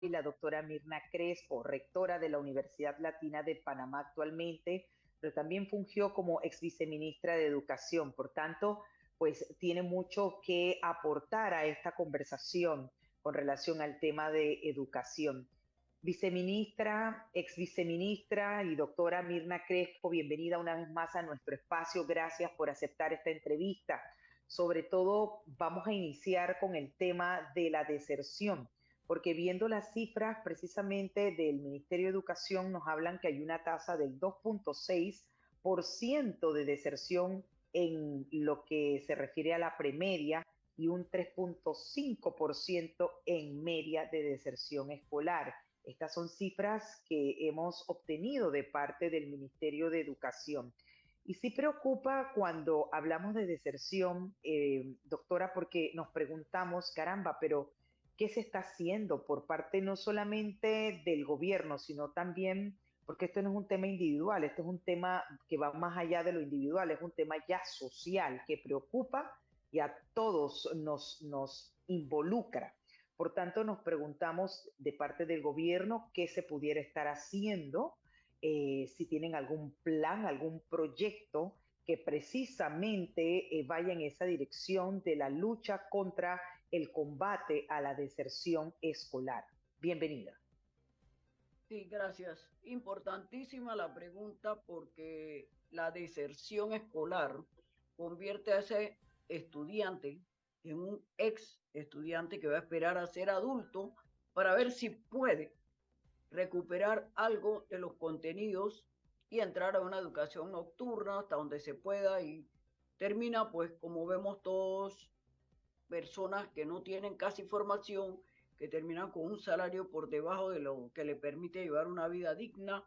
y la doctora Mirna Crespo, rectora de la Universidad Latina de Panamá actualmente, pero también fungió como ex viceministra de Educación. Por tanto, pues tiene mucho que aportar a esta conversación con relación al tema de educación. Viceministra, ex viceministra y doctora Mirna Crespo, bienvenida una vez más a nuestro espacio. Gracias por aceptar esta entrevista. Sobre todo, vamos a iniciar con el tema de la deserción, porque viendo las cifras precisamente del Ministerio de Educación nos hablan que hay una tasa del 2.6% de deserción en lo que se refiere a la premedia y un 3.5% en media de deserción escolar. Estas son cifras que hemos obtenido de parte del Ministerio de Educación. Y sí preocupa cuando hablamos de deserción, doctora, porque nos preguntamos, caramba, pero ¿qué se está haciendo por parte no solamente del gobierno, sino también, porque esto no es un tema individual, esto es un tema que va más allá de lo individual, es un tema ya social que preocupa y a todos nos involucra. Por tanto, nos preguntamos de parte del gobierno qué se pudiera estar haciendo, si tienen algún plan, algún proyecto que precisamente vaya en esa dirección de la lucha contra el combate a la deserción escolar. Bienvenida. Sí, gracias. Importantísima la pregunta porque la deserción escolar convierte a ese estudiante en un ex estudiante que va a esperar a ser adulto para ver si puede recuperar algo de los contenidos y entrar a una educación nocturna hasta donde se pueda y termina, pues, como vemos todos, personas que no tienen casi formación, que terminan con un salario por debajo de lo que le permite llevar una vida digna.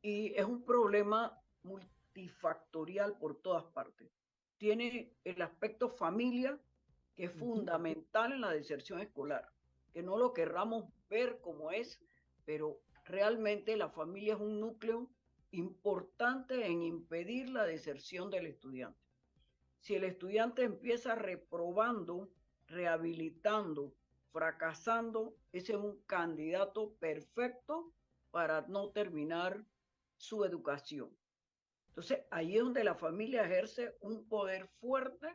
Y es un problema multifactorial por todas partes. Tiene el aspecto familia, que es Uh -huh. fundamental en la deserción escolar, que no lo querramos ver como es, pero realmente la familia es un núcleo importante en impedir la deserción del estudiante. Si el estudiante empieza reprobando, rehabilitando, fracasando, ese es un candidato perfecto para no terminar su educación. Entonces, ahí es donde la familia ejerce un poder fuerte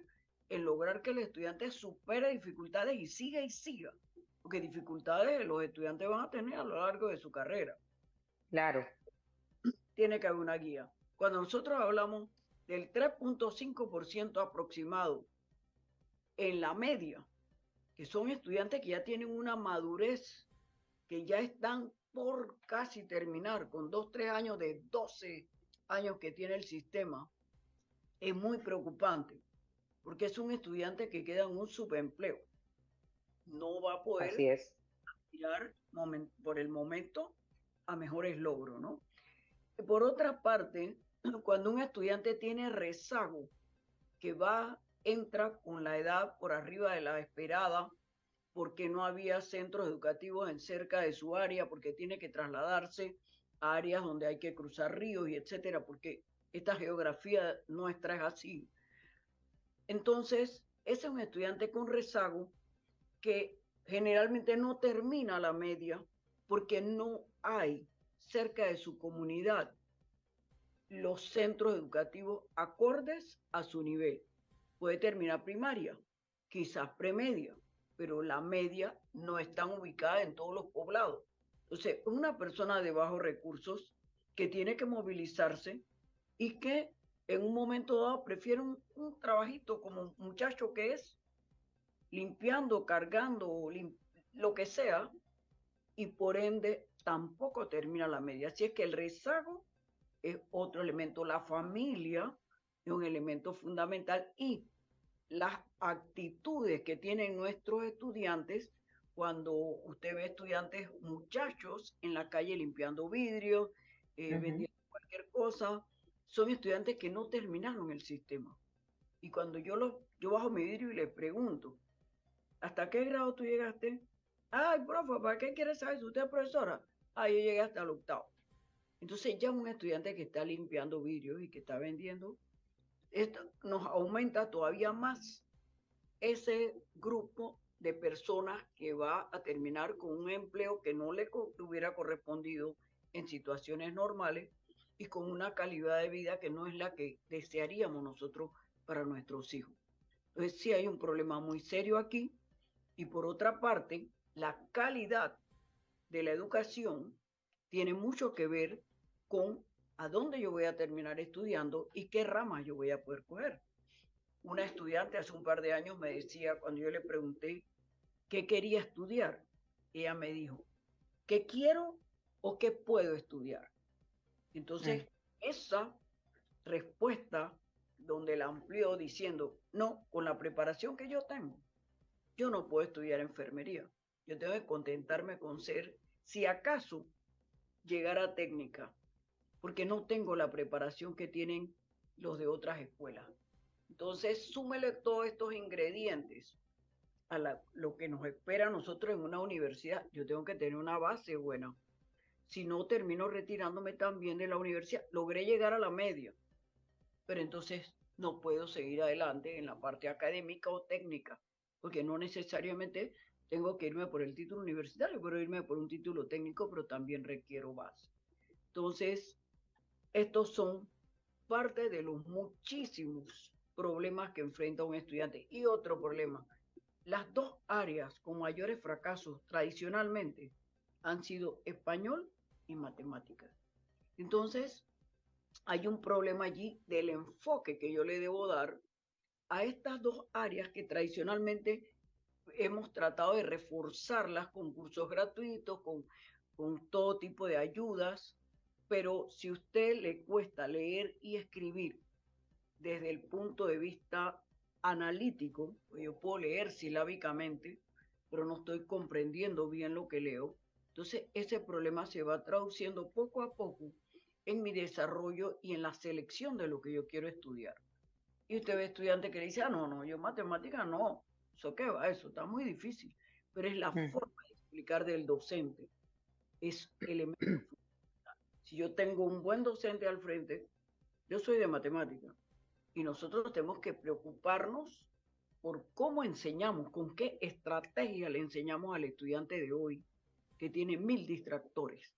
en lograr que el estudiante supere dificultades y siga, porque dificultades los estudiantes van a tener a lo largo de su carrera. Claro, Tiene que haber una guía. Cuando nosotros hablamos del 3.5% aproximado en la media, que son estudiantes que ya tienen una madurez, que ya están por casi terminar con 2, 3 años de 12 años que tiene el sistema, es muy preocupante, porque es un estudiante que queda en un subempleo. No va a así poder es. tirar por el momento a mejores logros, ¿no? Por otra parte, cuando un estudiante tiene rezago, que entra con la edad por arriba de la esperada, porque no había centros educativos en cerca de su área, porque tiene que trasladarse a áreas donde hay que cruzar ríos y etcétera, porque esta geografía nuestra es así. Entonces, ese es un estudiante con rezago que generalmente no termina la media porque no hay cerca de su comunidad los centros educativos acordes a su nivel. Puede terminar primaria, quizás premedia, pero la media no están ubicadas en todos los poblados. Entonces, una persona de bajos recursos que tiene que movilizarse y que en un momento dado prefiere un trabajito como muchacho que es, limpiando, cargando, lo que sea, y por ende tampoco termina la media. Así es que el rezago es otro elemento. La familia es un elemento fundamental y las actitudes que tienen nuestros estudiantes cuando usted ve estudiantes, muchachos en la calle limpiando vidrios, Uh -huh. vendiendo cualquier cosa, son estudiantes que no terminaron el sistema. Y cuando yo bajo mi vidrio y le pregunto, ¿hasta qué grado tú llegaste? Ay, profe, ¿para qué quieres saber si usted es profesora? Ah, yo llegué hasta el octavo. Entonces ya un estudiante que está limpiando vidrios y que está vendiendo, esto nos aumenta todavía más ese grupo de personas que va a terminar con un empleo que no le hubiera correspondido en situaciones normales y con una calidad de vida que no es la que desearíamos nosotros para nuestros hijos. Entonces sí hay un problema muy serio aquí y por otra parte, la calidad de la educación tiene mucho que ver con a dónde yo voy a terminar estudiando y qué ramas yo voy a poder coger. Una estudiante hace un par de años me decía, cuando yo le pregunté qué quería estudiar, ella me dijo, ¿qué quiero o qué puedo estudiar? Mm. Entonces, esa respuesta donde la amplió diciendo, no, con la preparación que yo tengo, yo no puedo estudiar enfermería. Yo tengo que contentarme con ser, si acaso, llegar a técnica, porque no tengo la preparación que tienen los de otras escuelas. Entonces, súmele todos estos ingredientes a lo que nos espera a nosotros en una universidad. Yo tengo que tener una base buena. Si no, termino retirándome también de la universidad. Logré llegar a la media, pero entonces no puedo seguir adelante en la parte académica o técnica, porque no necesariamente tengo que irme por el título universitario, pero irme por un título técnico, pero también requiero base. Entonces, estos son parte de los muchísimos problemas que enfrenta un estudiante. Y otro problema, las dos áreas con mayores fracasos tradicionalmente han sido español y matemáticas. Entonces, hay un problema allí del enfoque que yo le debo dar a estas dos áreas que tradicionalmente hemos tratado de reforzarlas con cursos gratuitos, con todo tipo de ayudas, pero si a usted le cuesta leer y escribir desde el punto de vista analítico, pues yo puedo leer silábicamente, pero no estoy comprendiendo bien lo que leo, entonces ese problema se va traduciendo poco a poco en mi desarrollo y en la selección de lo que yo quiero estudiar. Y usted ve estudiante que dice, ah, no, no, yo matemática no, eso qué va, eso está muy difícil, pero es la Mm. forma de explicar del docente, es elemento. Si yo tengo un buen docente al frente, yo soy de matemática, y nosotros tenemos que preocuparnos por cómo enseñamos, con qué estrategia le enseñamos al estudiante de hoy, que tiene 1000 distractores.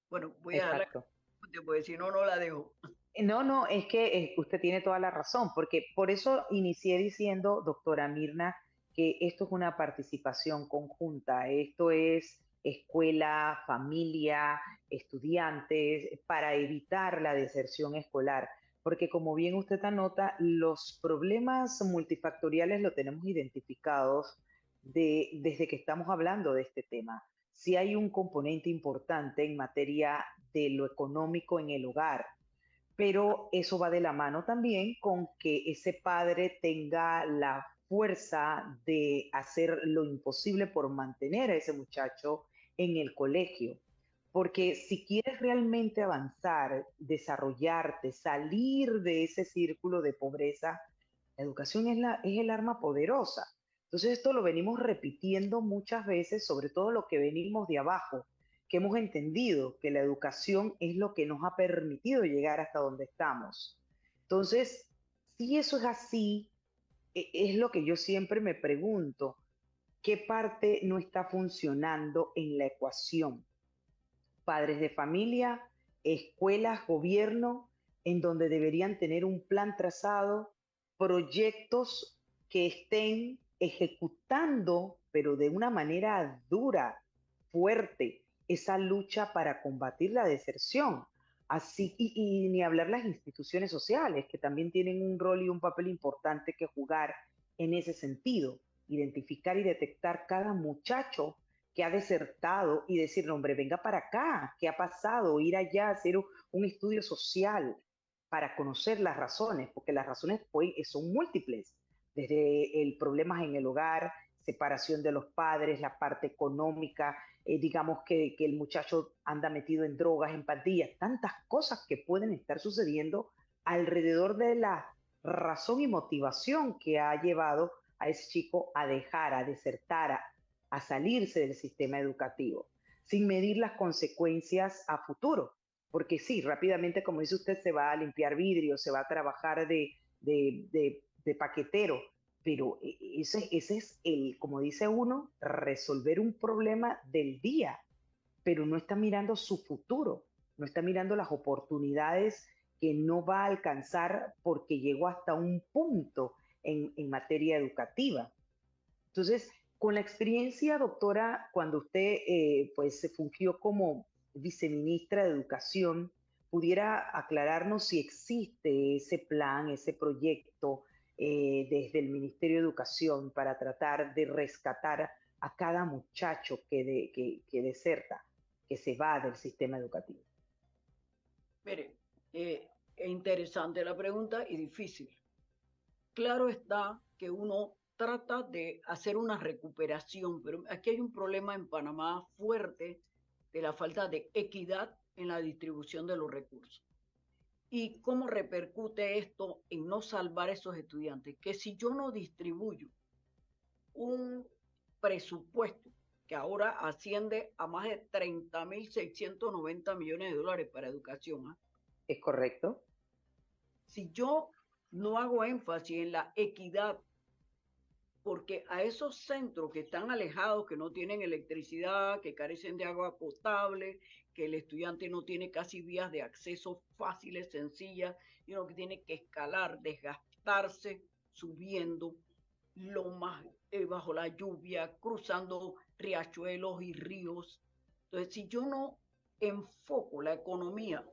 Bueno, voy a darle, Exacto. porque si no, no la dejo. No, no, es que usted tiene toda la razón, porque por eso inicié diciendo, doctora Mirna, que esto es una participación conjunta, esto es escuela, familia, estudiantes, para evitar la deserción escolar, porque como bien usted anota, los problemas multifactoriales lo tenemos identificados desde que estamos hablando de este tema. Si hay un componente importante en materia de lo económico en el hogar, pero eso va de la mano también con que ese padre tenga la fuerza de hacer lo imposible por mantener a ese muchacho en el colegio. Porque si quieres realmente avanzar, desarrollarte, salir de ese círculo de pobreza, la educación es el arma poderosa. Entonces esto lo venimos repitiendo muchas veces, sobre todo lo que venimos de abajo, que hemos entendido que la educación es lo que nos ha permitido llegar hasta donde estamos. Entonces, si eso es así, es lo que yo siempre me pregunto, ¿qué parte no está funcionando en la ecuación? Padres de familia, escuelas, gobierno, en donde deberían tener un plan trazado, proyectos que estén ejecutando, pero de una manera dura, fuerte, esa lucha para combatir la deserción. Así, y ni hablar las instituciones sociales, que también tienen un rol y un papel importante que jugar en ese sentido, identificar y detectar cada muchacho que ha desertado y decir, hombre, venga para acá, ¿qué ha pasado? Ir allá a hacer un estudio social para conocer las razones, porque las razones pues, son múltiples, desde el problemas en el hogar, separación de los padres, la parte económica, digamos que el muchacho anda metido en drogas, en pandillas, tantas cosas que pueden estar sucediendo alrededor de la razón y motivación que ha llevado a ese chico a dejar, a desertar, a salirse del sistema educativo, sin medir las consecuencias a futuro. Porque sí, rápidamente, como dice usted, se va a limpiar vidrio, se va a trabajar de paquetero, pero ese es el, como dice uno, resolver un problema del día, pero no está mirando su futuro, no está mirando las oportunidades que no va a alcanzar porque llegó hasta un punto en materia educativa. Entonces, con la experiencia, doctora, cuando usted pues se fungió como viceministra de Educación, ¿pudiera aclararnos si existe ese plan, ese proyecto desde el Ministerio de Educación para tratar de rescatar a cada muchacho que deserta, que se va del sistema educativo? Mire, es interesante la pregunta y difícil. Claro está que uno trata de hacer una recuperación, pero aquí hay un problema en Panamá fuerte de la falta de equidad en la distribución de los recursos. ¿Y cómo repercute esto en no salvar a esos estudiantes? Que si yo no distribuyo un presupuesto que ahora asciende a más de 30.690 millones de dólares para educación, ¿eh? ¿Es correcto? Si yo no hago énfasis en la equidad, porque a esos centros que están alejados, que no tienen electricidad, que carecen de agua potable, que el estudiante no tiene casi vías de acceso fáciles, sencillas, sino que tiene que escalar, desgastarse, subiendo lomas bajo la lluvia, cruzando riachuelos y ríos. Entonces, si yo no enfoco la economía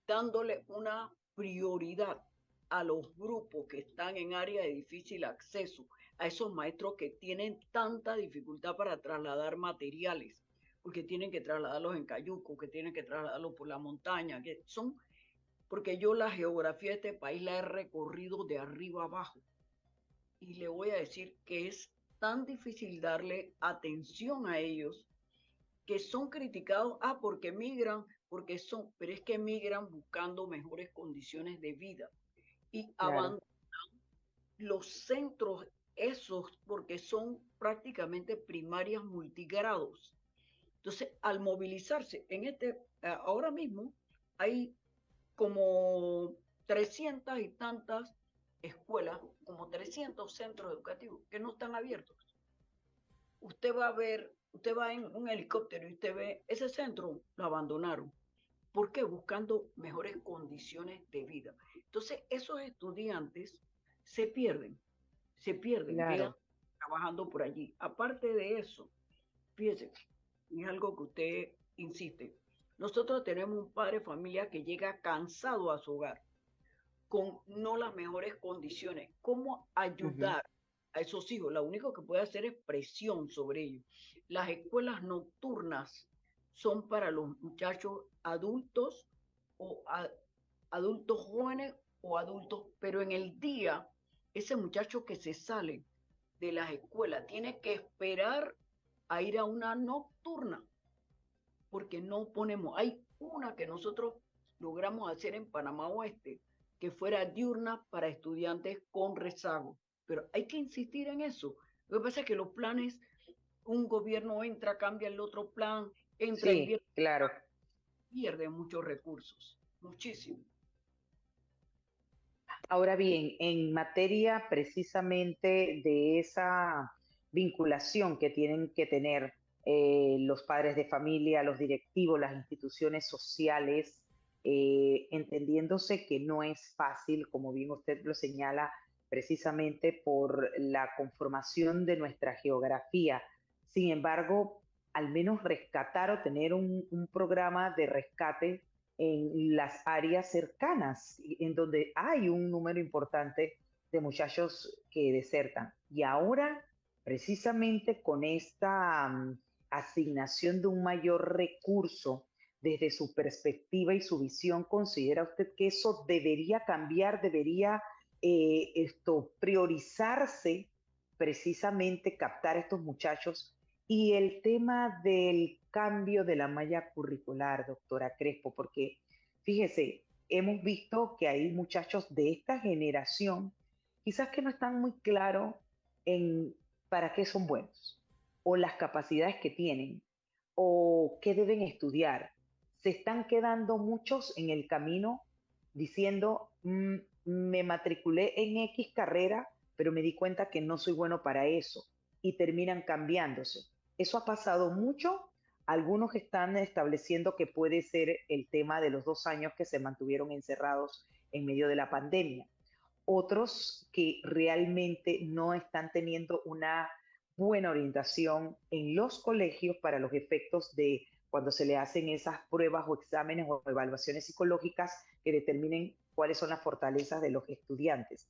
dándole una prioridad a los grupos que están en áreas de difícil acceso, a esos maestros que tienen tanta dificultad para trasladar materiales, porque tienen que trasladarlos en cayuco, que tienen que trasladarlos por la montaña, que son, porque yo la geografía de este país la he recorrido de arriba abajo y le voy a decir que es tan difícil darle atención a ellos que son criticados, porque migran, porque son, pero es que migran buscando mejores condiciones de vida y Claro, abandonan los centros esos porque son prácticamente primarias multigrados. Entonces, al movilizarse en ahora mismo hay como 300 y tantas escuelas, como 300 centros educativos que no están abiertos. Usted va a ver, usted va en un helicóptero y usted ve ese centro, lo abandonaron. ¿Por qué? Buscando mejores condiciones de vida. Entonces, esos estudiantes se pierden, quedan claro. trabajando por allí. Aparte de eso, fíjese, es algo que usted insiste. Nosotros tenemos un padre de familia que llega cansado a su hogar, con no las mejores condiciones. ¿Cómo Ujú. ayudar a esos hijos? Lo único que puede hacer es presión sobre ellos. Las escuelas nocturnas son para los muchachos adultos o adultos jóvenes o adultos, pero en el día, ese muchacho que se sale de las escuelas tiene que esperar a ir a una nocturna, porque no ponemos, hay una que nosotros logramos hacer en Panamá Oeste, que fuera diurna para estudiantes con rezago, pero hay que insistir en eso. Lo que pasa es que los planes, un gobierno entra, cambia el otro plan, entra, Sí, invierte, claro. pierde muchos recursos, muchísimo. Ahora bien, en materia precisamente de esa vinculación que tienen que tener los padres de familia, los directivos, las instituciones sociales, entendiéndose que no es fácil, como bien usted lo señala, precisamente por la conformación de nuestra geografía. Sin embargo, al menos rescatar o tener un programa de rescate en las áreas cercanas, en donde hay un número importante de muchachos que desertan. Y ahora, precisamente con esta asignación de un mayor recurso, desde su perspectiva y su visión, ¿considera usted que eso debería cambiar, debería priorizarse precisamente captar a estos muchachos? Y el tema del cambio de la malla curricular, doctora Crespo, porque fíjese, hemos visto que hay muchachos de esta generación, quizás que no están muy claros en para qué son buenos, o las capacidades que tienen, o qué deben estudiar. Se están quedando muchos en el camino diciendo, me matriculé en X carrera, pero me di cuenta que no soy bueno para eso y terminan cambiándose. Eso ha pasado mucho. Algunos están estableciendo que puede ser el tema de los 2 años que se mantuvieron encerrados en medio de la pandemia. Otros que realmente no están teniendo una buena orientación en los colegios para los efectos de cuando se le hacen esas pruebas o exámenes o evaluaciones psicológicas que determinen cuáles son las fortalezas de los estudiantes.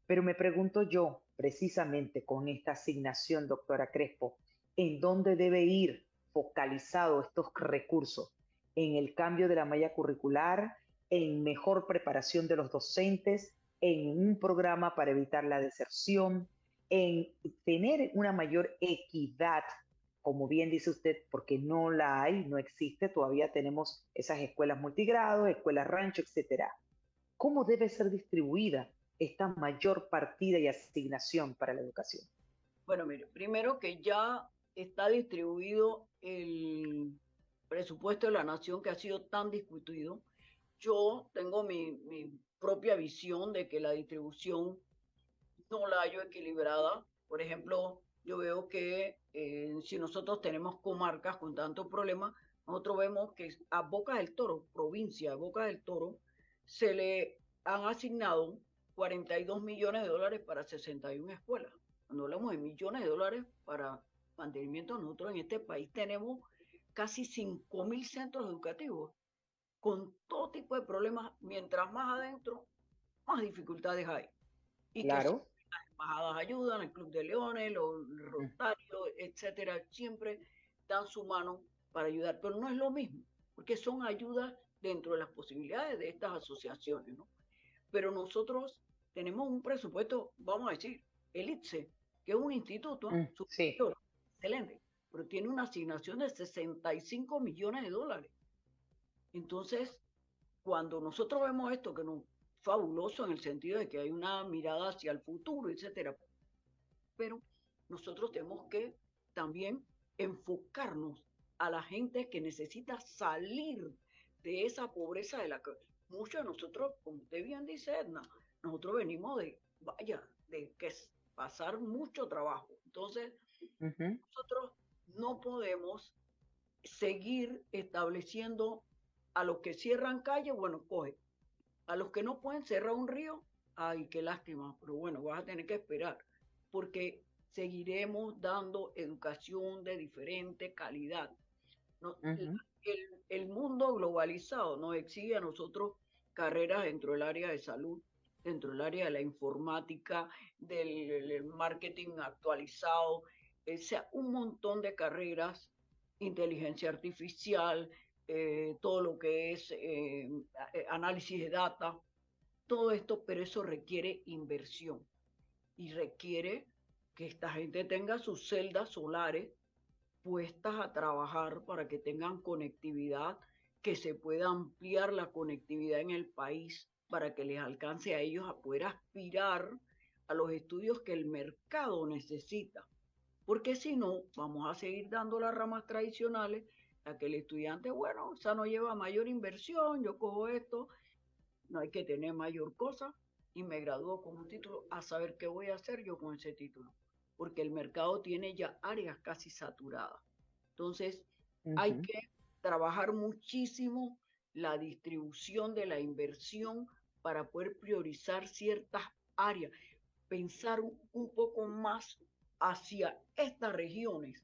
Pero me pregunto yo, precisamente con esta asignación, doctora Crespo, ¿en dónde debe ir focalizado estos recursos? ¿En el cambio de la malla curricular? ¿En mejor preparación de los docentes? ¿En un programa para evitar la deserción? ¿En tener una mayor equidad? Como bien dice usted, porque no la hay, no existe, todavía tenemos esas escuelas multigrado, escuelas rancho, etcétera. ¿Cómo debe ser distribuida esta mayor partida y asignación para la educación? Bueno, mire, primero que ya está distribuido el presupuesto de la nación que ha sido tan discutido. Yo tengo mi propia visión de que la distribución no la hallo equilibrada. Por ejemplo, yo veo que si nosotros tenemos comarcas con tantos problemas, nosotros vemos que a Boca del Toro, provincia de Boca del Toro, se le han asignado 42 millones de dólares para 61 escuelas. Cuando hablamos de millones de dólares para mantenimiento, nosotros en este país tenemos casi 5.000 centros educativos con todo tipo de problemas. Mientras más adentro, más dificultades hay. Y que Claro. las embajadas ayudan, el Club de Leones, los Mm. Rotarios, etcétera, siempre dan su mano para ayudar, pero no es lo mismo, porque son ayudas dentro de las posibilidades de estas asociaciones, ¿no? Pero nosotros tenemos un presupuesto, vamos a decir, el ITSE, que es un instituto Sí. superior, excelente, pero tiene una asignación de 65 millones de dólares. Entonces, cuando nosotros vemos esto, que no fabuloso en el sentido de que hay una mirada hacia el futuro, etcétera, pero nosotros tenemos que también enfocarnos a la gente que necesita salir de esa pobreza de la que muchos de nosotros, como usted bien dice, Edna, nosotros venimos de, vaya, de que es pasar mucho trabajo. Entonces, Ujú. nosotros no podemos seguir estableciendo a los que cierran calle, bueno, coge. A los que no pueden cerrar un río, ay, qué lástima, pero bueno, vas a tener que esperar, porque seguiremos dando educación de diferente calidad. No, Ujú. el mundo globalizado nos exige a nosotros carreras dentro del área de salud, dentro del área de la informática, del marketing actualizado, o sea, un montón de carreras, inteligencia artificial, todo lo que es análisis de data, todo esto, pero eso requiere inversión y requiere que esta gente tenga sus celdas solares puestas a trabajar para que tengan conectividad, que se pueda ampliar la conectividad en el país para que les alcance a ellos a poder aspirar a los estudios que el mercado necesita. Porque si no, vamos a seguir dando las ramas tradicionales, a que el estudiante, bueno, o sea, no lleva mayor inversión, yo cojo esto, no hay que tener mayor cosa y me gradúo con un título a saber qué voy a hacer yo con ese título, porque el mercado tiene ya áreas casi saturadas. Entonces, hay Ujú. que trabajar muchísimo la distribución de la inversión para poder priorizar ciertas áreas, pensar un poco más hacia estas regiones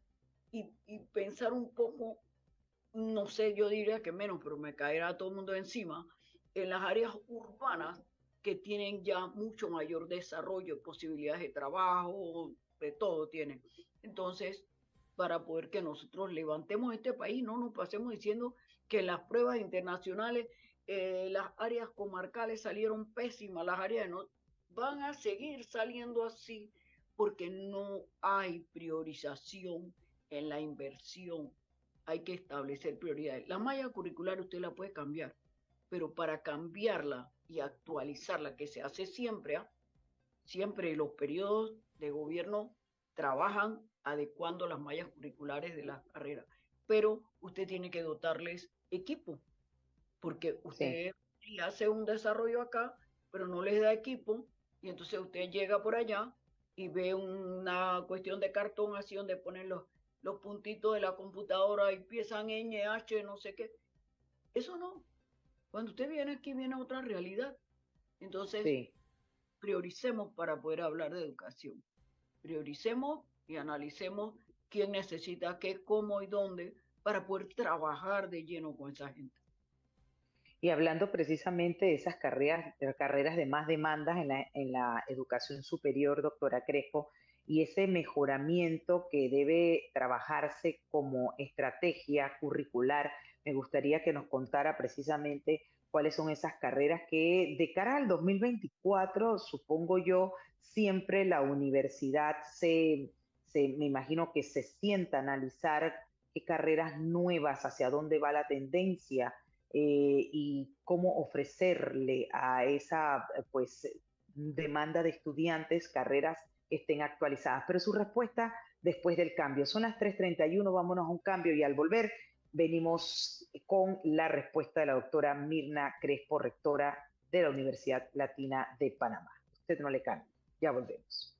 y pensar un poco, no sé, yo diría que menos, pero me caerá todo el mundo encima, en las áreas urbanas que tienen ya mucho mayor desarrollo, posibilidades de trabajo, de todo tienen. Entonces, para poder que nosotros levantemos este país, no nos pasemos diciendo que en las pruebas internacionales las áreas comarcales salieron pésimas, las áreas no van a seguir saliendo así porque no hay priorización en la inversión, hay que establecer prioridades. La malla curricular usted la puede cambiar, pero para cambiarla y actualizarla, que se hace siempre, ¿eh? Siempre los periodos de gobierno trabajan adecuando las mallas curriculares de la carrera, pero usted tiene que dotarles equipo, porque Sí. usted hace un desarrollo acá, pero no les da equipo, y entonces usted llega por allá y ve una cuestión de cartón así donde ponen los puntitos de la computadora y empiezan NH, no sé qué. Eso no. Cuando usted viene aquí, viene otra realidad. Entonces, Sí. prioricemos para poder hablar de educación. Prioricemos y analicemos quién necesita qué, cómo y dónde para poder trabajar de lleno con esa gente. Y hablando precisamente de esas carreras de más demandas en la educación superior, doctora Crespo, y ese mejoramiento que debe trabajarse como estrategia curricular, me gustaría que nos contara precisamente cuáles son esas carreras que de cara al 2024, supongo yo, siempre la universidad me imagino que se sienta a analizar qué carreras nuevas, hacia dónde va la tendencia y cómo ofrecerle a esa pues demanda de estudiantes carreras que estén actualizadas. Pero su respuesta después del cambio. Son las 3:31, vámonos a un cambio y al volver venimos con la respuesta de la doctora Mirna Crespo, rectora de la Universidad Latina de Panamá. Usted no le cambie, ya volvemos.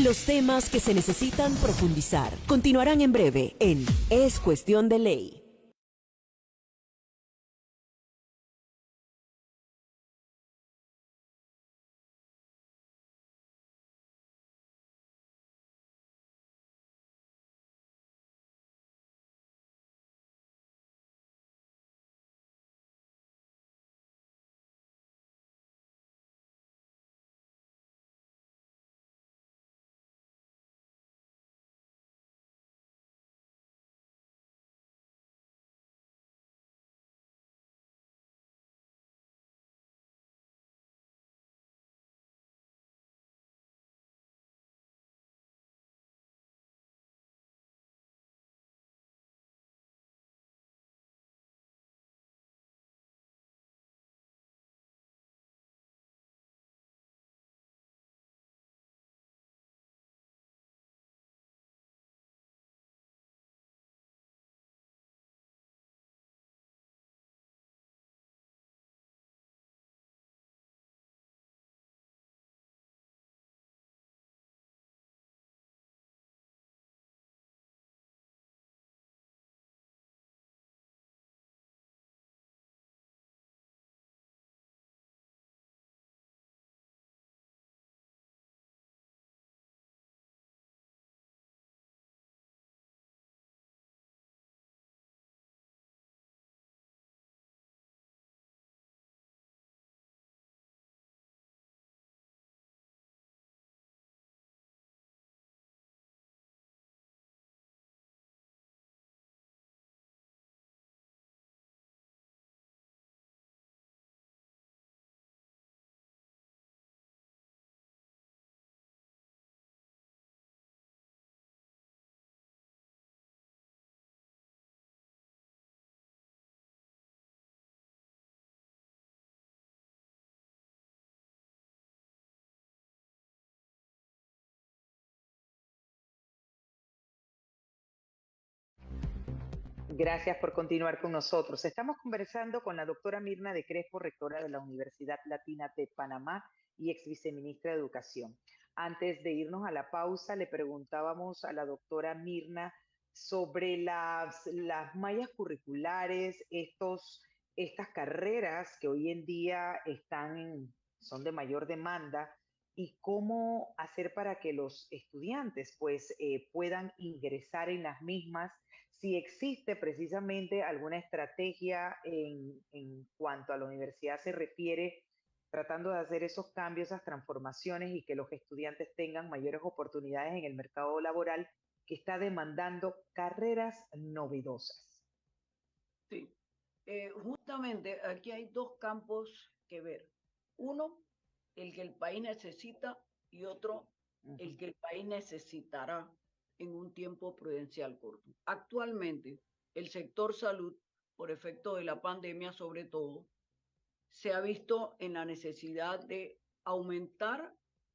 Los temas que se necesitan profundizar continuarán en breve en Es Cuestión de Ley. Gracias por continuar con nosotros. Estamos conversando con la doctora Mirna de Crespo, rectora de la Universidad Latina de Panamá y ex viceministra de Educación. Antes de irnos a la pausa, le preguntábamos a la doctora Mirna sobre las mallas curriculares, estas carreras que hoy en día son de mayor demanda y cómo hacer para que los estudiantes pues puedan ingresar en las mismas, si existe precisamente alguna estrategia en cuanto a la universidad se refiere, tratando de hacer esos cambios, esas transformaciones y que los estudiantes tengan mayores oportunidades en el mercado laboral que está demandando carreras novedosas. Sí. Justamente aquí hay dos campos que ver. Uno, el que el país necesita y otro, Uh el -huh. que el país necesitará en un tiempo prudencial corto. Actualmente, el sector salud, por efecto de la pandemia sobre todo, se ha visto en la necesidad de aumentar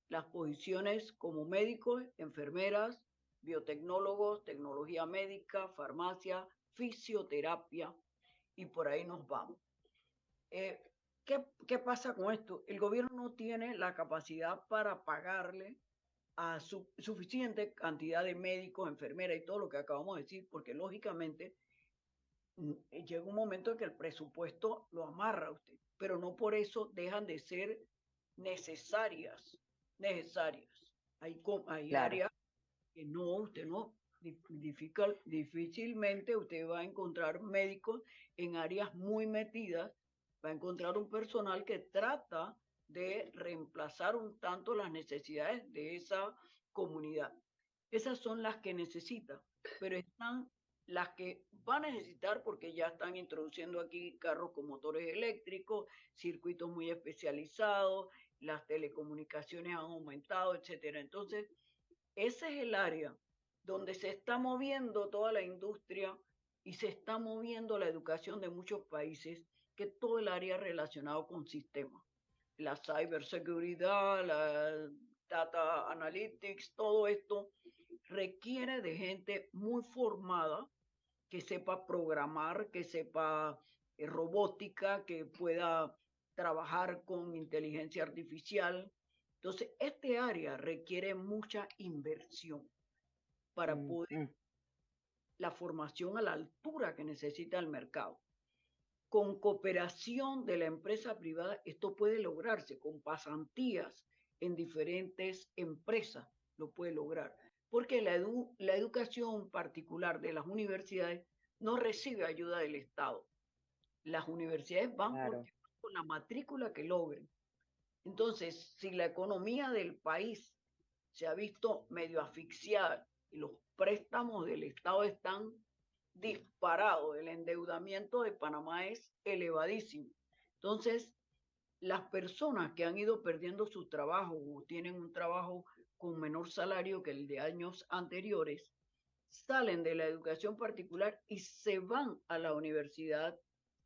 las posiciones como médicos, enfermeras, biotecnólogos, tecnología médica, farmacia, fisioterapia, y por ahí nos vamos. Eh, ¿Qué pasa con esto? El gobierno no tiene la capacidad para pagarle a suficiente cantidad de médicos, enfermeras y todo lo que acabamos de decir, porque lógicamente llega un momento en que el presupuesto lo amarra a usted, pero no por eso dejan de ser necesarias, necesarias. Hay Claro. áreas que no, usted no, difícilmente usted va a encontrar médicos en áreas muy metidas, va a encontrar un personal que trata de reemplazar un tanto las necesidades de esa comunidad. Esas son las que necesita, pero están las que va a necesitar porque ya están introduciendo aquí carros con motores eléctricos, circuitos muy especializados, las telecomunicaciones han aumentado, etcétera. Entonces, ese es el área donde se está moviendo toda la industria y se está moviendo la educación de muchos países, que todo el área relacionado con sistemas. La ciberseguridad, la data analytics, todo esto requiere de gente muy formada que sepa programar, que sepa robótica, que pueda trabajar con inteligencia artificial. Entonces, este área requiere mucha inversión para Mm, poder mm. la formación a la altura que necesita el mercado. Con cooperación de la empresa privada, esto puede lograrse, con pasantías en diferentes empresas, lo puede lograr. Porque la educación particular de las universidades no recibe ayuda del Estado. Las universidades van Claro. porque con la matrícula que logren. Entonces, si la economía del país se ha visto medio asfixiada y los préstamos del Estado están disparados, el endeudamiento de Panamá es elevadísimo. Entonces, las personas que han ido perdiendo su trabajo o tienen un trabajo con menor salario que el de años anteriores, salen de la educación particular y se van a la universidad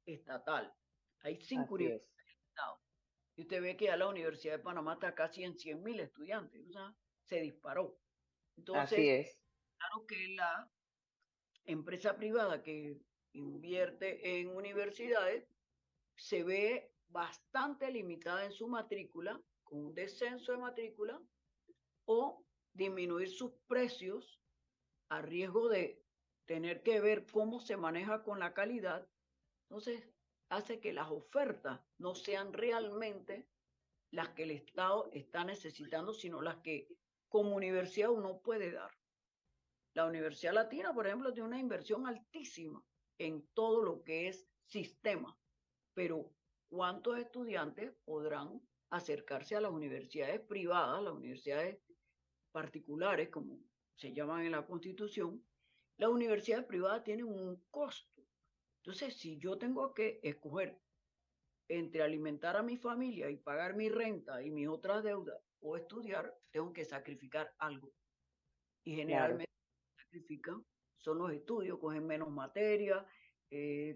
estatal. Hay 5 Así es. universidades del Estado. Y usted ve que ya la Universidad de Panamá está casi en 100.000 estudiantes, o sea, se disparó. Así Entonces, es. claro que la empresa privada que invierte en universidades se ve bastante limitada en su matrícula, con un descenso de matrícula, o disminuir sus precios a riesgo de tener que ver cómo se maneja con la calidad. Entonces, hace que las ofertas no sean realmente las que el Estado está necesitando, sino las que como universidad uno puede dar. La Universidad Latina, por ejemplo, tiene una inversión altísima en todo lo que es sistema, pero ¿cuántos estudiantes podrán acercarse a las universidades privadas, las universidades particulares, como se llaman en la Constitución? Las universidades privadas tienen un costo. Entonces, si yo tengo que escoger entre alimentar a mi familia y pagar mi renta y mis otras deudas o estudiar, tengo que sacrificar algo. Y Claro. generalmente sacrifican son los estudios, cogen menos materia,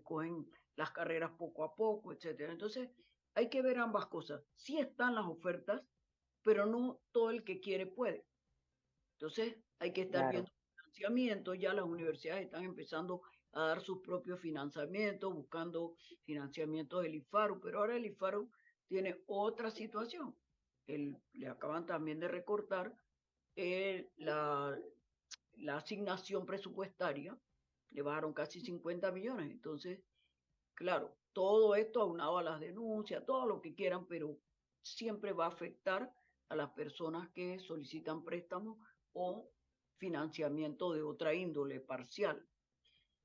cogen las carreras poco a poco, etcétera. Entonces, hay que ver ambas cosas. Sí están las ofertas, pero no todo el que quiere puede. Entonces, hay que estar Claro. viendo financiamiento. Ya las universidades están empezando a dar sus propios financiamientos, buscando financiamiento del IFARU, pero ahora el IFARU tiene otra situación. Le acaban también de recortar la asignación presupuestaria, le bajaron casi 50 millones. Entonces, claro, todo esto aunado a las denuncias, todo lo que quieran, pero siempre va a afectar a las personas que solicitan préstamos o financiamiento de otra índole parcial.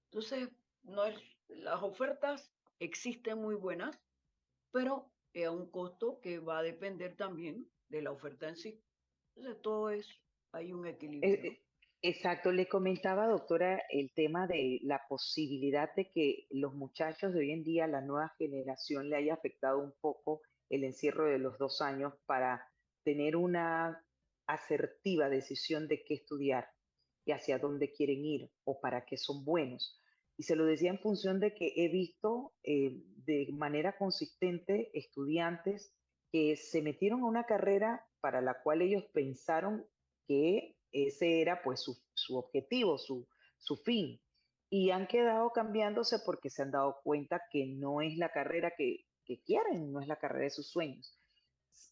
Entonces, no es, las ofertas existen muy buenas, pero a un costo que va a depender también de la oferta en sí. Entonces, todo es, hay un Eh, equilibrio, ¿no? eh, Exacto, le comentaba, doctora, el tema de la posibilidad de que los muchachos de hoy en día, la nueva generación, le haya afectado un poco el encierro de los 2 años para tener una asertiva decisión de qué estudiar y hacia dónde quieren ir o para qué son buenos. Y se lo decía en función de que he visto de manera consistente estudiantes que se metieron a una carrera para la cual ellos pensaron que ese era pues su objetivo, su fin. y han quedado cambiándose porque se han dado cuenta que no es la carrera que quieren, no es la carrera de sus sueños.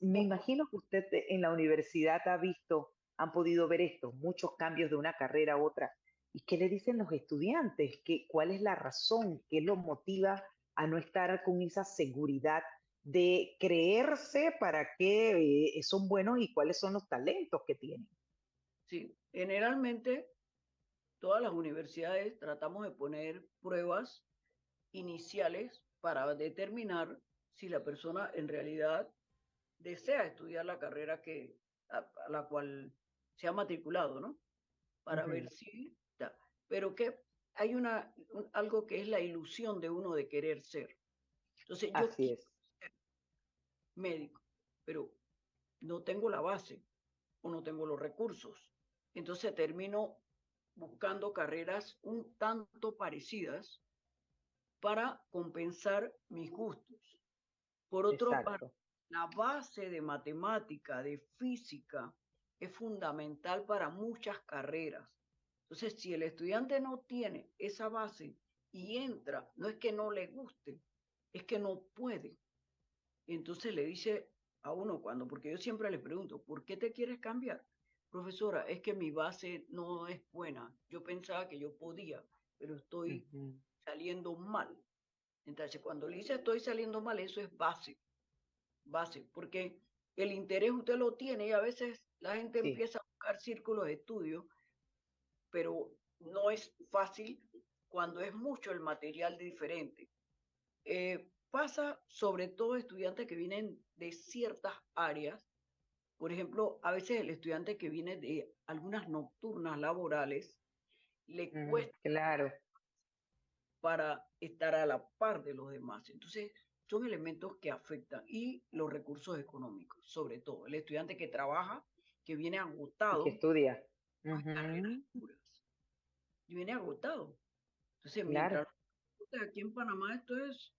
Me imagino que usted en la universidad ha visto, han podido ver esto, muchos cambios de una carrera a otra. ¿Y qué le dicen los estudiantes? ¿Cuál es la razón? ¿Qué los motiva a no estar con esa seguridad de creerse para qué son buenos y cuáles son los talentos que tienen? Sí, generalmente todas las universidades tratamos de poner pruebas iniciales para determinar si la persona en realidad desea estudiar la carrera a la cual se ha matriculado, ¿no? Para ver Ujú. si... Pero que hay algo que es la ilusión de uno de querer ser. Entonces yo Así quiero es, ser médico, pero no tengo la base o no tengo los recursos. Entonces termino buscando carreras un tanto parecidas para compensar mis gustos. Por otro parte, exacto. la base de matemática, de física, es fundamental para muchas carreras. Entonces, si el estudiante no tiene esa base y entra, no es que no le guste, es que no puede. Entonces le dice a uno porque yo siempre le pregunto, ¿por qué te quieres cambiar? Profesora, es que mi base no es buena. Yo pensaba que yo podía, pero estoy Ujú. saliendo mal. Entonces, cuando le dice estoy saliendo mal, eso es base, porque el interés usted lo tiene y a veces la gente Sí, empieza a buscar círculos de estudio, pero no es fácil cuando es mucho el material diferente. Pasa sobre todo estudiantes que vienen de ciertas áreas. Por ejemplo, a veces el estudiante que viene de algunas nocturnas laborales le cuesta claro, para estar a la par de los demás. Entonces, son elementos que afectan y los recursos económicos, sobre todo. El estudiante que trabaja, que viene y que agotado, estudia. no es carreras Ujú, duras, y viene agotado. Entonces, claro, mientras aquí en Panamá esto es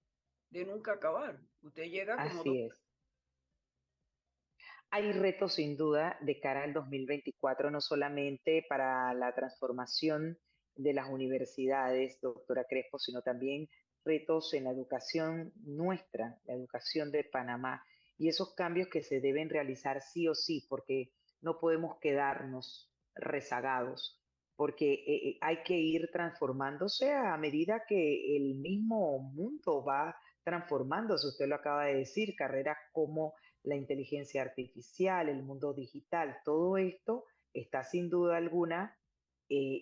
de nunca acabar. Usted llega como dos. así es. Hay retos sin duda de cara al 2024, no solamente para la transformación de las universidades, doctora Crespo, sino también retos en la educación nuestra, la educación de Panamá, y esos cambios que se deben realizar sí o sí, porque no podemos quedarnos rezagados, porque hay que ir transformándose a medida que el mismo mundo va transformándose. Usted lo acaba de decir, carreras como la inteligencia artificial, el mundo digital, todo esto está sin duda alguna,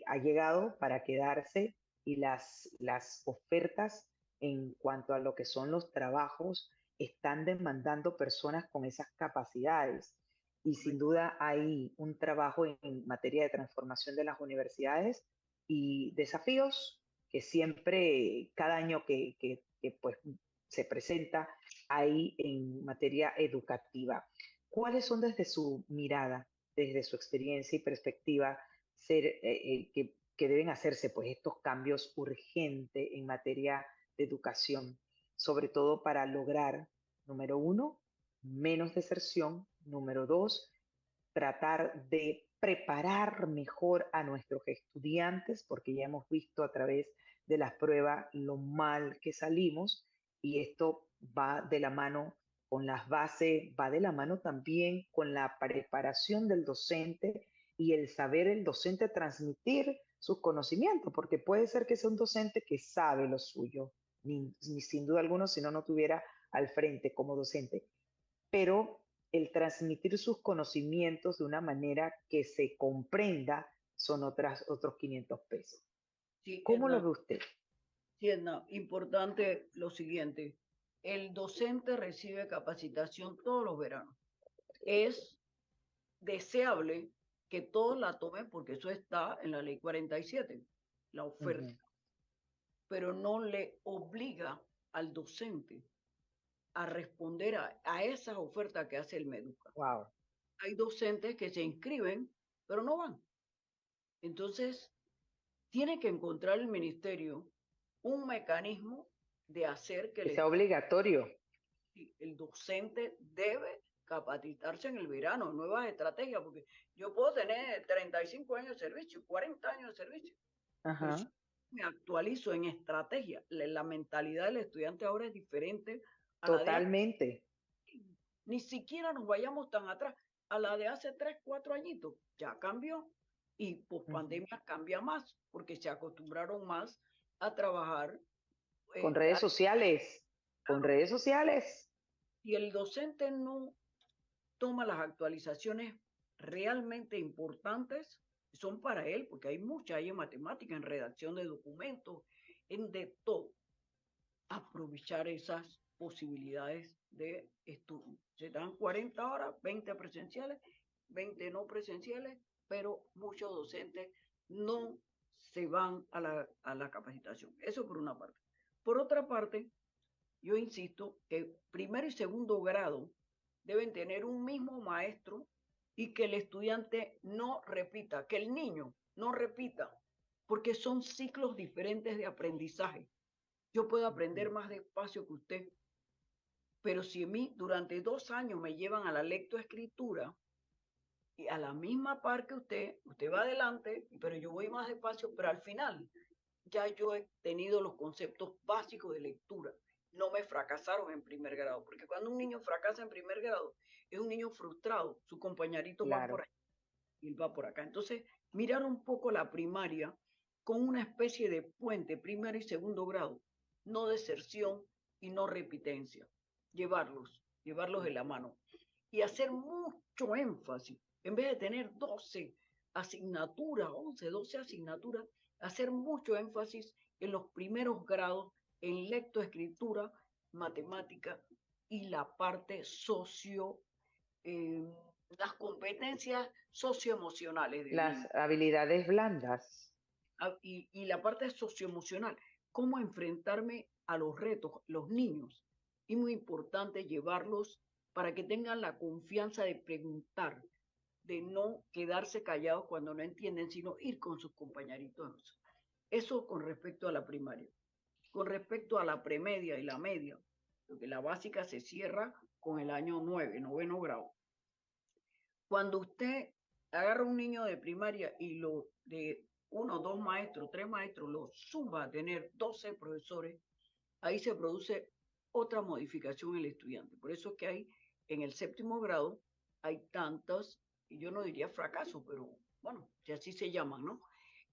ha llegado para quedarse y las ofertas en cuanto a lo que son los trabajos están demandando personas con esas capacidades. Y sin duda hay un trabajo en materia de transformación de las universidades y desafíos que siempre, cada año que pues se presenta, ahí en materia educativa. ¿Cuáles son desde su mirada, desde su experiencia y perspectiva, que deben hacerse pues estos cambios urgentes en materia de educación, sobre todo para lograr, número uno, menos deserción, número dos, tratar de preparar mejor a nuestros estudiantes, porque ya hemos visto a través de las pruebas lo mal que salimos y esto va de la mano con las bases, va de la mano también con la preparación del docente y el saber el docente transmitir sus conocimientos, porque puede ser que sea un docente que sabe lo suyo, ni sin duda alguna si no, no tuviera al frente como docente, pero el transmitir sus conocimientos de una manera que se comprenda son otros 500 pesos. Sí, ¿Cómo lo ve usted? sí, importante lo siguiente. El docente recibe capacitación todos los veranos. Es deseable que todos la tomen porque eso está en la ley 47, la oferta, Ujú. pero no le obliga al docente a responder a esas ofertas que hace el Meduca. Wow. Hay docentes que se inscriben, pero no van. Entonces, tiene que encontrar el ministerio un mecanismo de hacer que Que sea obligatorio. el docente debe capacitarse en el verano, nuevas estrategias, porque yo puedo tener 35 años de servicio, 40 años de servicio, pero Ajá. me actualizo en estrategia. La mentalidad del estudiante ahora es diferente a la de antes. Totalmente. Ni siquiera nos vayamos tan atrás. A la de hace 3, 4 añitos, ya cambió. Y post pandemia cambia más, porque se acostumbraron más a trabajar. Con redes sociales, con Claro, redes sociales. si el docente no toma las actualizaciones realmente importantes, son para él, porque hay muchas, hay en matemática, en redacción de documentos, en de todo. Aprovechar esas posibilidades de estudio. Se dan 40 horas, 20 presenciales, 20 no presenciales, pero muchos docentes no se van a la capacitación. Eso por una parte. Por otra parte, yo insisto que primero y segundo grado deben tener un mismo maestro y que el estudiante no repita, que el niño no repita, porque son ciclos diferentes de aprendizaje. Yo puedo aprender más despacio que usted, pero si a mí durante 2 años me llevan a la lectoescritura y a la misma par que usted va adelante, pero yo voy más despacio, pero al final ya yo he tenido los conceptos básicos de lectura. No me fracasaron en primer grado, porque cuando un niño fracasa en primer grado, es un niño frustrado, sus compañeritos van por Claro. ahí y él va por acá. Entonces, mirar un poco la primaria con una especie de puente, primero y segundo grado, no deserción y no repitencia. Llevarlos de la mano y hacer mucho énfasis, en vez de tener 12 asignaturas, 11, 12 asignaturas, hacer mucho énfasis en los primeros grados en lectoescritura, matemática y la parte eh, las competencias socioemocionales del Las niño. habilidades blandas. Y la parte socioemocional, cómo enfrentarme a los retos, los niños. Y muy importante llevarlos para que tengan la confianza de preguntar, de no quedarse callados cuando no entienden, sino ir con sus compañeritos. Eso con respecto a la primaria. Con respecto a la premedia y la media, porque la básica se cierra con el año 9, noveno grado. Cuando usted agarra un niño de primaria y lo de 1, 2 maestros, 3 maestros, lo suma a tener 12 profesores, ahí se produce otra modificación en el estudiante. Por eso es que hay en el séptimo grado, hay tantos, y yo no diría fracasos, pero bueno, si así se llaman, ¿no?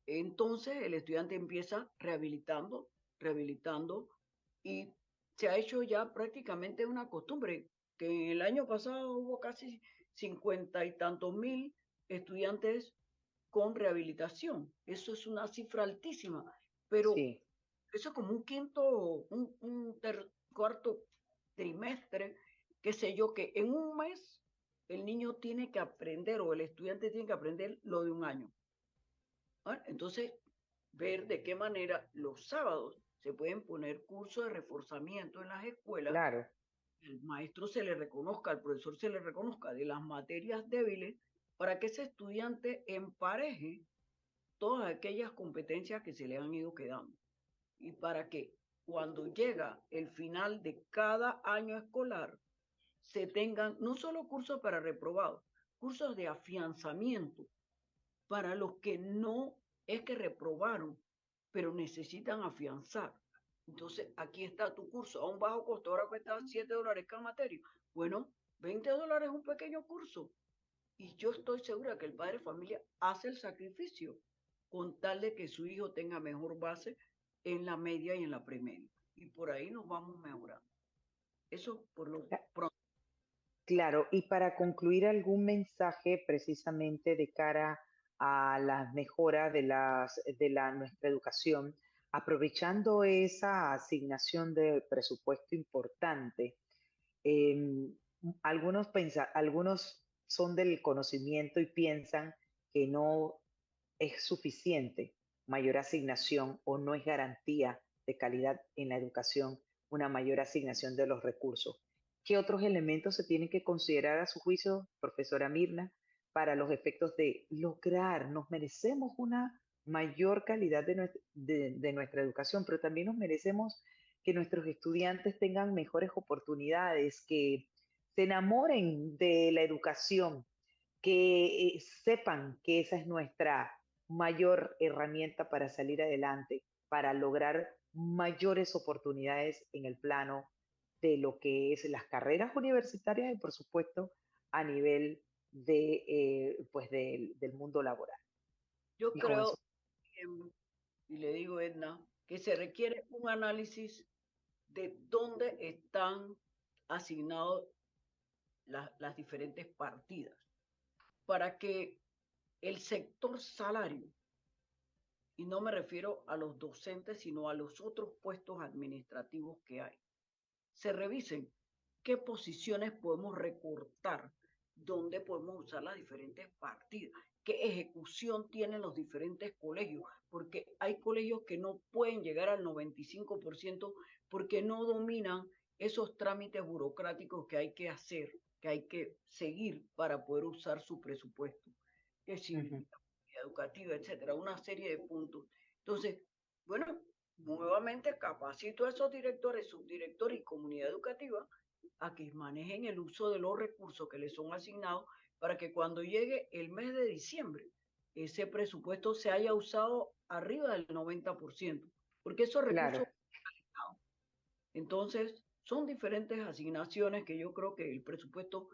Entonces el estudiante empieza rehabilitando, rehabilitando, y se ha hecho ya prácticamente una costumbre, que en el año pasado hubo casi 50 y tantos mil estudiantes con rehabilitación. Eso es una cifra altísima, pero Sí. eso es como un cuarto trimestre, qué sé yo, que en un mes el niño tiene que aprender o el estudiante tiene que aprender lo de un año. ¿Ah? Entonces, ver de qué manera los sábados se pueden poner cursos de reforzamiento en las escuelas, Claro. el maestro se le reconozca, al profesor se le reconozca de las materias débiles para que ese estudiante empareje todas aquellas competencias que se le han ido quedando y para que cuando llega el final de cada año escolar se tengan no solo cursos para reprobados, cursos de afianzamiento para los que no es que reprobaron, pero necesitan afianzar. Entonces, aquí está tu curso a un bajo costo, ahora cuesta $7 cada materia. Bueno, $20 es un pequeño curso. Y yo estoy segura que el padre de familia hace el sacrificio con tal de que su hijo tenga mejor base en la media y en la premedia. Y por ahí nos vamos mejorando. Eso por lo pronto. Claro, y para concluir, algún mensaje precisamente de cara a la mejora nuestra educación, aprovechando esa asignación de presupuesto importante. em, algunos son del conocimiento y piensan que no es suficiente mayor asignación o no es garantía de calidad en la educación una mayor asignación de los recursos. ¿Qué otros elementos se tienen que considerar a su juicio, profesora Mirna, para los efectos de lograr, nos merecemos una mayor calidad de nuestra educación, pero también nos merecemos que nuestros estudiantes tengan mejores oportunidades, que se enamoren de la educación, que sepan que esa es nuestra mayor herramienta para salir adelante, para lograr mayores oportunidades en el plano de lo que es las carreras universitarias y, por supuesto, a nivel de, pues del mundo laboral. Yo Y con eso, creo, y le digo, Edna, que se requiere un análisis de dónde están asignados las diferentes partidas para que el sector salario, y no me refiero a los docentes, sino a los otros puestos administrativos que hay, se revisen qué posiciones podemos recortar, dónde podemos usar las diferentes partidas, qué ejecución tienen los diferentes colegios, porque hay colegios que no pueden llegar al 95% porque no dominan esos trámites burocráticos que hay que hacer, que hay que seguir para poder usar su presupuesto, que es educativa, etcétera, una serie de puntos. Entonces, bueno, nuevamente capacito a esos directores, subdirectores y comunidad educativa a que manejen el uso de los recursos que les son asignados para que cuando llegue el mes de diciembre, ese presupuesto se haya usado arriba del 90%, porque esos claro, recursos, entonces, son diferentes asignaciones que yo creo que el presupuesto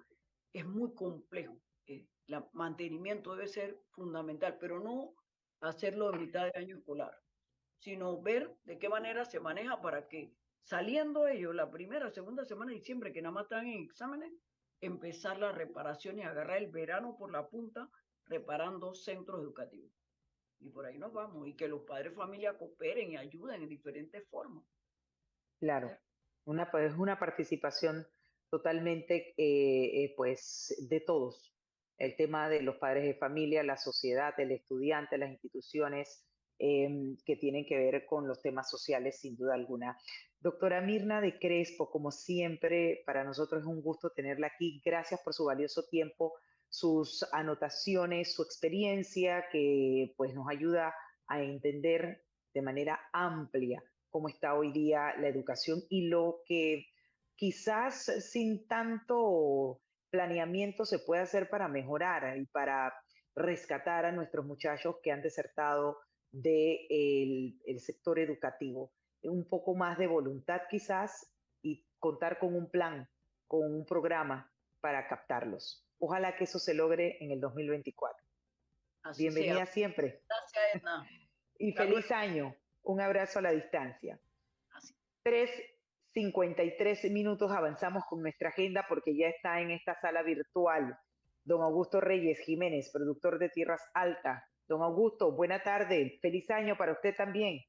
es muy complejo. El mantenimiento debe ser fundamental, pero no hacerlo en mitad de año escolar, sino ver de qué manera se maneja para que saliendo ellos la primera, segunda semana de diciembre, que nada más están en exámenes, empezar la reparación y agarrar el verano por la punta reparando centros educativos. Y por ahí nos vamos, y que los padres de familia cooperen y ayuden en diferentes formas. claro. Pues, una participación totalmente, pues, de todos. El tema de los padres de familia, la sociedad, el estudiante, las instituciones que tienen que ver con los temas sociales, sin duda alguna. Doctora Mirna de Crespo, como siempre, para nosotros es un gusto tenerla aquí. Gracias por su valioso tiempo, sus anotaciones, su experiencia, que pues nos ayuda a entender de manera amplia cómo está hoy día la educación y lo que quizás sin tanto planeamiento se puede hacer para mejorar y para rescatar a nuestros muchachos que han desertado del el sector educativo. Un poco más de voluntad quizás y contar con un plan, con un programa para captarlos. Ojalá que eso se logre en el 2024. Así sea. Bienvenida siempre Gracias, Edna. y Hasta luego. feliz año. Un abrazo a la distancia. Así. 3:53 avanzamos con nuestra agenda porque ya está en esta sala virtual don Augusto Reyes Jiménez, productor de Tierras Altas. Don Augusto, buena tarde, feliz año para usted también.